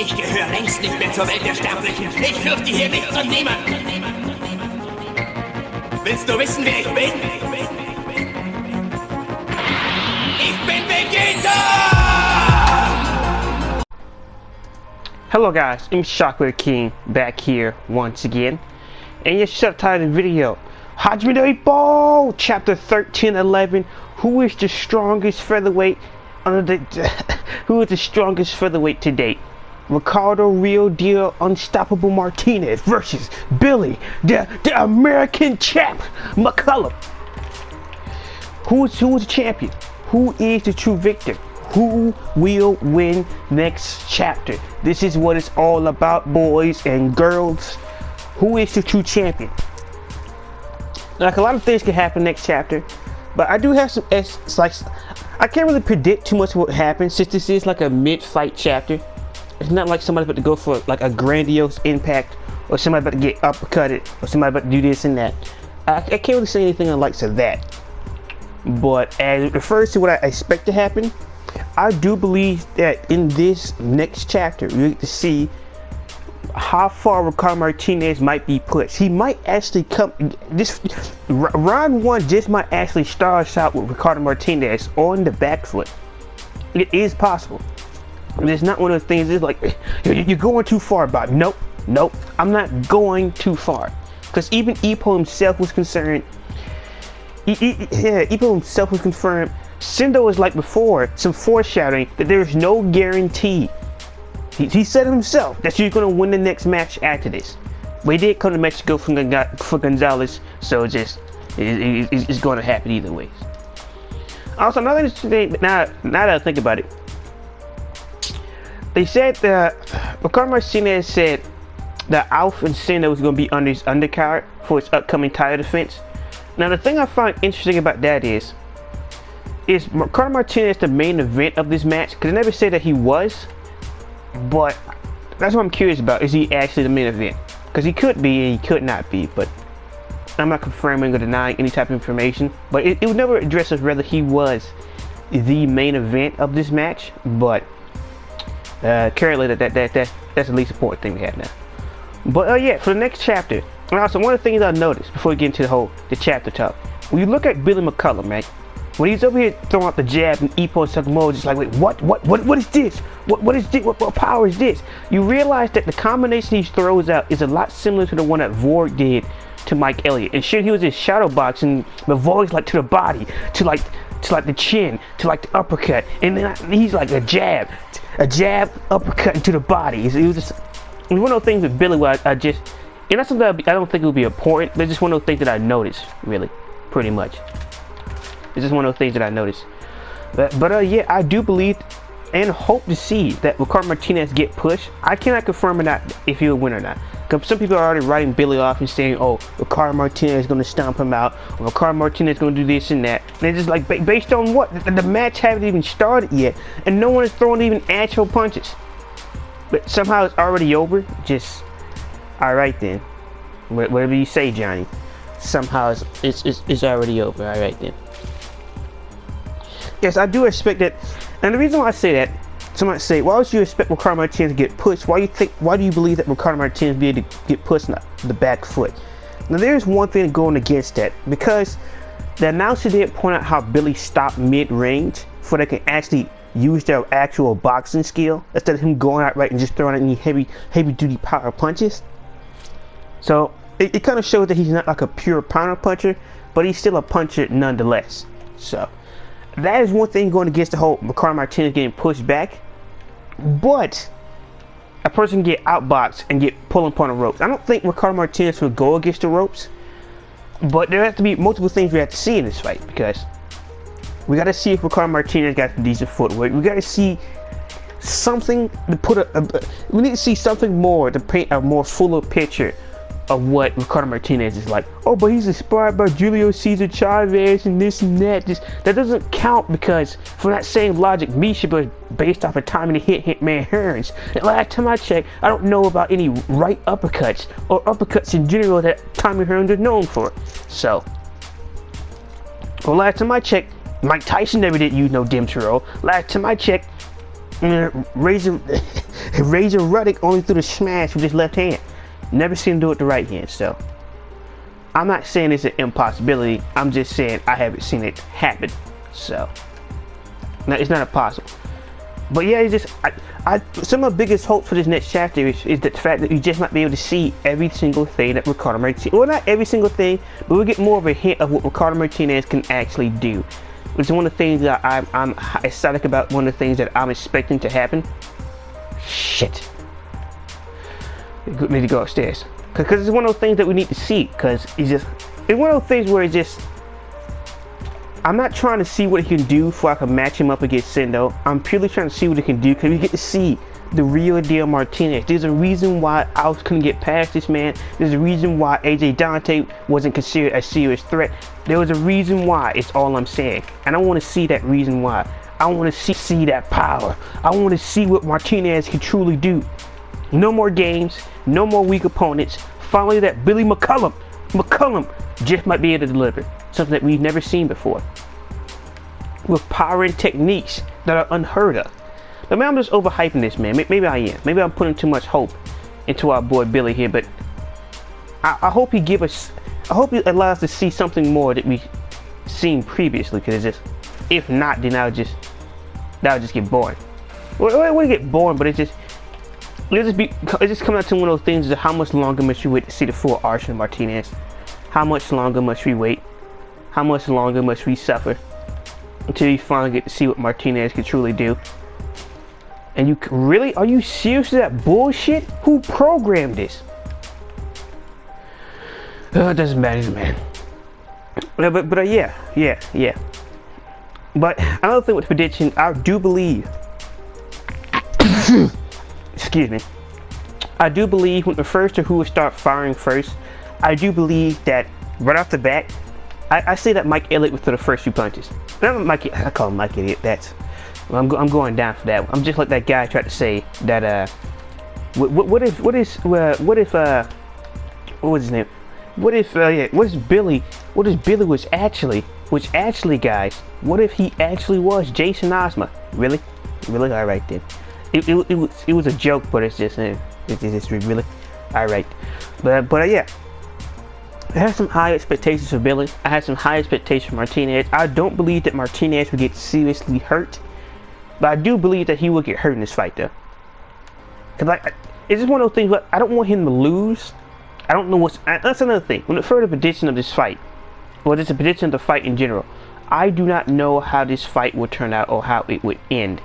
Ich gehöre längst nicht mehr zur Welt der Sterblichen. Ich fürchte hier nichts und niemanden. Willst du wissen, wer ich bin? Ich bin Vegeta! Hello guys, I'm Shockwave King back here once again. And your subtitled video, Hajime no Ippo, chapter 1311. Who is the strongest featherweight who is the strongest featherweight to date? Ricardo Real Deal Unstoppable Martinez versus Billy, the American champ, McCullum. Who is the champion? Who is the true victor? Who will win next chapter? This is what it's all about, boys and girls. Who is the true champion? Like, a lot of things can happen next chapter, but I do have some I can't really predict too much what happens since this is like a mid-fight chapter. It's not like somebody's about to go for like a grandiose impact, or somebody about to get uppercutted, or somebody about to do this and that. I can't really say anything on the likes of that. But as it refers to what I expect to happen, I do believe that in this next chapter, we get to see how far Ricardo Martinez might be pushed. He might actually come. This round one just might actually start us out with Ricardo Martinez on the back foot. It is possible. It's not one of those things. It's like you're going too far, Bob. Nope. I'm not going too far, because even Ippo himself was concerned. Ippo himself was confirmed. Sendo was like before, some foreshadowing that there is no guarantee. He said himself that you're going to win the next match after this. But he did come to Mexico for Gonzalez, so it's going to happen either way. Also, another interesting thing, now that I think about it, they said that Ricardo Martinez said that Alf and Sendo was going to be under his undercard for his upcoming title defense. Now, the thing I find interesting about that is Ricardo Martinez the main event of this match? Because they never said that he was, but that's what I'm curious about. Is he actually the main event? Because he could be and he could not be, but I'm not confirming or denying any type of information. But it would never address us whether he was the main event of this match. But currently, that's the least important thing we have now. But yeah, for the next chapter, and also one of the things I noticed before we get into the chapter talk, when you look at Billy McCullum, right? When he's over here throwing out the jab and Ippo and Sakumo just like, wait, what is this? What is this? What power is this? You realize that the combination he throws out is a lot similar to the one that Vorg did to Mike Elliott. And sure, he was just shadow boxing, but Vorg's like to the body, to like the chin, to like the uppercut, and then he's like a jab, uppercut into the body. It was just one of those things with Billy where I just, and that's something I don't think it would be important, but it's just one of those things that I noticed, really, pretty much. It's just one of those things that I noticed. But yeah, I do believe and hope to see that Ricardo Martinez get pushed. I cannot confirm or not if he'll win or not. Because some people are already writing Billy off and saying, oh, Ricardo Martinez is going to stomp him out, or Ricardo Martinez is going to do this and that. And it's just like, based on what? The match hasn't even started yet, and no one is throwing even actual punches. But somehow it's already over. Just, alright then. Whatever you say, Johnny. Somehow it's already over. Alright then. Yes, I do expect that, and the reason why I say that, somebody say, why would you expect Ricardo Martinez to get pushed? Why do you believe that Ricardo Martinez will be able to get pushed on the back foot? Now, there's one thing going against that, because the announcer did point out how Billy stopped mid-range so they can actually use their actual boxing skill instead of him going out right and just throwing out any heavy-duty power punches. So it kind of shows that he's not like a pure power puncher, but he's still a puncher nonetheless. So that is one thing going against the whole Ricardo Martinez getting pushed back. But a person can get outboxed and get pulled upon the ropes. I don't think Ricardo Martinez will go against the ropes, but there have to be multiple things we have to see in this fight, because we got to see if Ricardo Martinez got some decent footwork. We got to see something to put we need to see something more to paint a more fuller picture of what Ricardo Martinez is like. Oh, but he's inspired by Julio Cesar Chavez and this and that. That doesn't count, because for that same logic, Misha was based off of Tommy the Hitman Hearns. And last time I checked, I don't know about any right uppercuts or uppercuts in general that Tommy Hearns is known for. So, well, last time I checked, Mike Tyson never did use no Demtero. Last time I checked, Razor Ruddock only threw the smash with his left hand. Never seen him do it with the right hand. So I'm not saying it's an impossibility. I'm just saying I haven't seen it happen. So no, it's not impossible. But yeah, it's just some of the biggest hopes for this next chapter is the fact that you just might be able to see every single thing that Ricardo Martinez, well, not every single thing, but we'll get more of a hint of what Ricardo Martinez can actually do. Which is one of the things that I'm excited about, one of the things that I'm expecting to happen. Shit. Need to go upstairs. Because it's one of those things that we need to see. Because it's one of those things where it's just, I'm not trying to see what he can do before I can match him up against Sendo. I'm purely trying to see what he can do because we get to see the real deal Martinez. There's a reason why Alf couldn't get past this man. There's a reason why AJ Dante wasn't considered a serious threat. There was a reason why. It's all I'm saying. And I want to see that reason why. I want to see that power. I want to see what Martinez can truly do. No more games. No more weak opponents. Finally, that Billy McCullum just might be able to deliver. Something that we've never seen before. With power and techniques that are unheard of. Maybe I'm just overhyping this, man. Maybe I am. Maybe I'm putting too much hope into our boy Billy here, but I hope he I hope he allows us to see something more that we've seen previously, because it's just, if not, then that'll just get boring. Well, it wouldn't get boring, but it's just coming out to one of those things of how much longer must we wait to see the full arch of Martinez? How much longer must we wait? How much longer must we suffer until you finally get to see what Martinez can truly do? And are you serious with that bullshit? Who programmed this? It doesn't matter, man. But yeah. But another thing with the prediction, I do believe, excuse me, I do believe when the first to who will start firing first, I do believe that right off the bat, I say that Mike Elliott would throw the first few punches. I call him Mike Elliott. I'm going down for that. I'm just like that guy tried to say that what if what was his name? What if Billy was actually guys? What if he actually was Jason Ozma? Really? All right then. It was a joke, but it's just really all right. But yeah. I had some high expectations for Billy. I had some high expectations for Martinez. I don't believe that Martinez would get seriously hurt, but I do believe that he will get hurt in this fight, though. Cause it's just one of those things. But I don't want him to lose. I don't know that's another thing. When the further prediction of this fight, or just a prediction of the fight in general, I do not know how this fight would turn out or how it would end,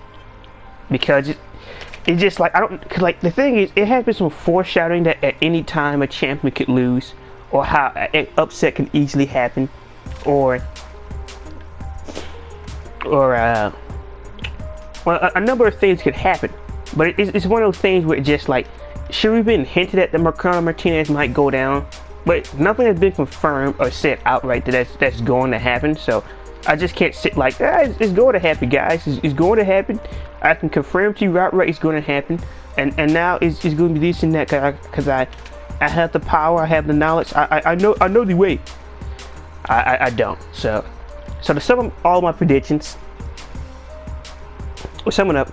because it's just like cause like the thing is, it has been some foreshadowing that at any time a champion could lose. Or how an upset can easily happen, or a number of things could happen. But it's one of those things where it's just like, should we have been hinted at that Ricardo Martinez might go down, but nothing has been confirmed or said outright that that's going to happen. So I just can't sit like, it's going to happen, guys. It's going to happen. I can confirm to you outright it's going to happen, and now it's going to be this and that because I have the power, I have the knowledge, I know the way. I don't. So to sum up all my predictions, summing up,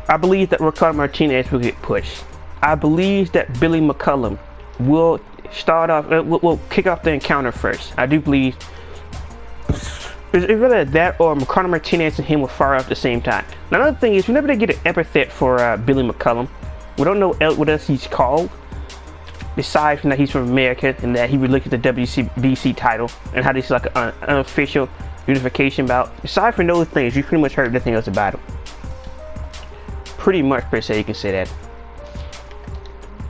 I believe that Ricardo Martinez will get pushed. I believe that Billy McCullum will start off, will kick off the encounter first. I do believe it's really that, or Ricardo Martinez and him will fire off at the same time. Now, another thing is, whenever they get an epithet for Billy McCullum, we don't know what else he's called, besides from that he's from America and that he would look at the WBC title and how this is like an unofficial unification bout. Aside from those things, you pretty much heard nothing else about him. Pretty much, per se, you can say that.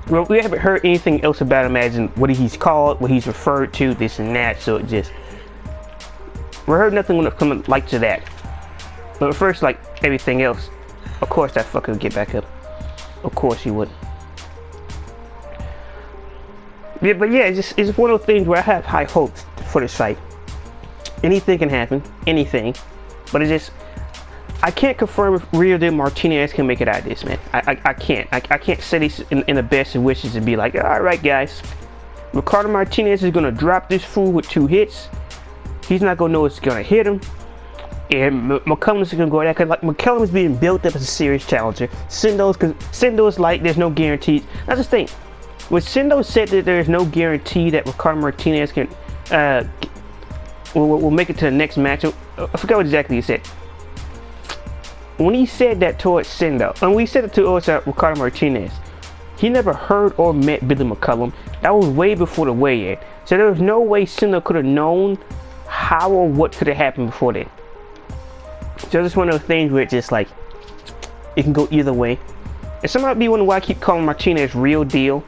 Well, we haven't heard anything else about him, as in what he's called, what he's referred to, this and that. So it just, we heard nothing when it comes like to that. But first, like everything else, of course that fucker would get back up. Of course he would. Yeah, but yeah, it's one of those things where I have high hopes for this fight. Anything can happen, anything. But I can't confirm if Rio de Martinez can make it out of this, man. I can't. I can't say this in the best of wishes and be like, all right, guys, Ricardo Martinez is gonna drop this fool with 2 hits. He's not gonna know it's gonna hit him. And McCullum's gonna go there because like McCullum's being built up as a serious challenger. Sindo's like there's no guarantees. That's the thing. When Sindo said that there's no guarantee that Ricardo Martinez can will make it to the next match. I forgot what exactly he said. When he said that towards Sindo, and we said it towards Ricardo Martinez, he never heard or met Billy McCullum. That was way before the weigh-in. So there was no way Sindo could have known how or what could have happened before then. So it's just one of those things where it's just like, it can go either way. And some might be wondering why I keep calling Martinez real deal.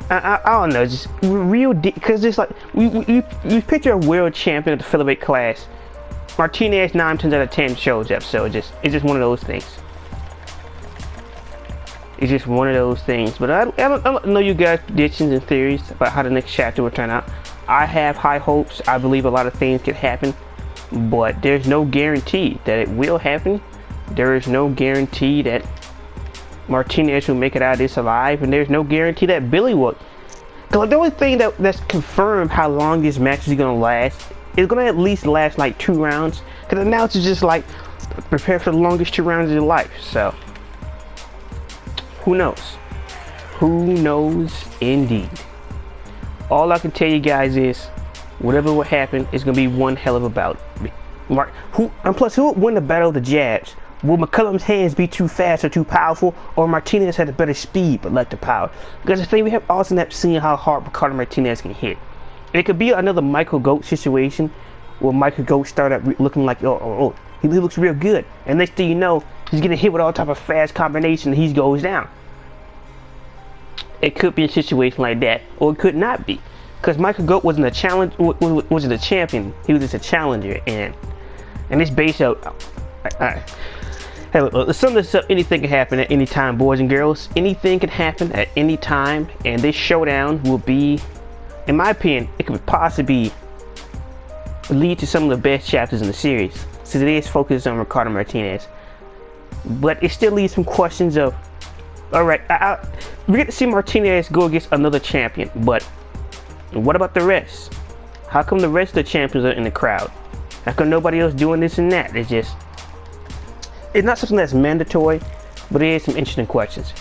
I don't know, just real deal, because it's like, we picture a world champion of the featherweight class. Martinez 9 times out of 10 shows up, so it's just one of those things. It's just one of those things. But I don't know you guys' predictions and theories about how the next chapter will turn out. I have high hopes. I believe a lot of things could happen, but there's no guarantee that it will happen. There is no guarantee that Martinez will make it out of this alive, and there's no guarantee that Billy will. The only thing that's confirmed how long this match is gonna last is gonna at least last like 2 rounds. Because now it's just like prepare for the longest 2 rounds of your life. So who knows? Who knows indeed? All I can tell you guys is whatever will happen is gonna be one hell of a bout. Plus, who would win the battle of the jabs? Will McCullum's hands be too fast or too powerful, or Martinez had a better speed but lacked the power? Because the thing, we have also not seen how hard Ricardo Martinez can hit. It could be another Michael Goat situation where Michael Goat started looking like, he looks real good, and next thing you know, he's getting hit with all type of fast combination and he goes down. It could be a situation like that, or it could not be, because Michael Goat wasn't a challenge, wasn't a champion. He was just a challenger, and it's based out. Hey, look, let's sum this up. Anything can happen at any time, boys and girls. Anything can happen at any time, and this showdown will be, in my opinion, it could possibly lead to some of the best chapters in the series, since it is focused on Ricardo Martinez. But it still leaves some questions of, alright, we get to see Martinez go against another champion, but what about the rest? How come the rest of the champions are in the crowd? How come nobody else doing this and that? It's not something that's mandatory, but it is some interesting questions.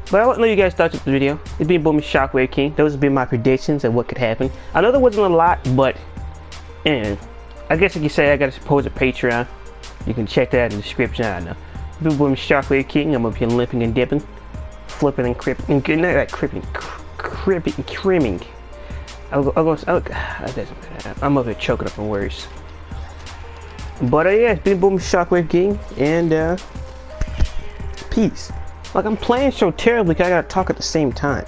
But I want to know you guys' thoughts of the video. It's been Boomy Shockwave King. Those have been my predictions of what could happen. I know there wasn't a lot, but I guess if you say I got to support a Patreon, you can check that in the description. I don't know. It's been Boomy Shockwave King. I'm up here limping and dipping, flipping and cripping, not like crimming. I'm up here choking up on words. But yeah, it's been Boom Shockwave King, and peace. Like, I'm playing so terribly because I gotta talk at the same time.